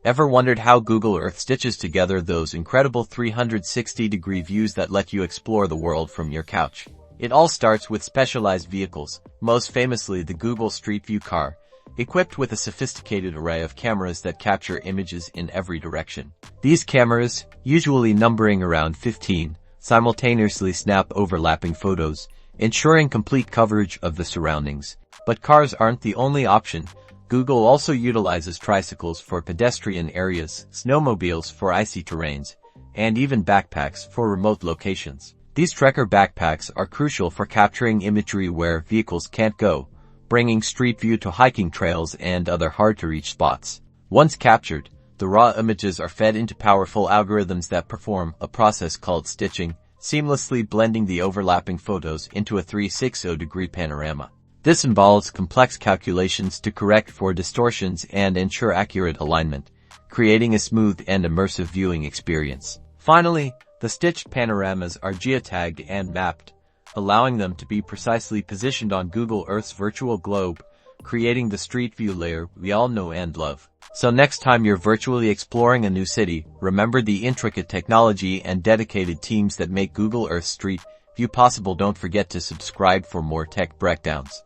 Ever wondered how Google Earth stitches together those incredible 360-degree views that let you explore the world from your couch? It all starts with specialized vehicles, most famously the Google Street View car, equipped with a sophisticated array of cameras that capture images in every direction. These cameras, usually numbering around 15, simultaneously snap overlapping photos, ensuring complete coverage of the surroundings. But cars aren't the only option. Google also utilizes tricycles for pedestrian areas, snowmobiles for icy terrains, and even backpacks for remote locations. These trekker backpacks are crucial for capturing imagery where vehicles can't go, bringing Street View to hiking trails and other hard-to-reach spots. Once captured, the raw images are fed into powerful algorithms that perform a process called stitching, seamlessly blending the overlapping photos into a 360-degree panorama. This involves complex calculations to correct for distortions and ensure accurate alignment, creating a smooth and immersive viewing experience. Finally, the stitched panoramas are geotagged and mapped, allowing them to be precisely positioned on Google Earth's virtual globe, creating the Street View layer we all know and love. So next time you're virtually exploring a new city, remember the intricate technology and dedicated teams that make Google Earth Street View possible. Don't forget to subscribe for more tech breakdowns.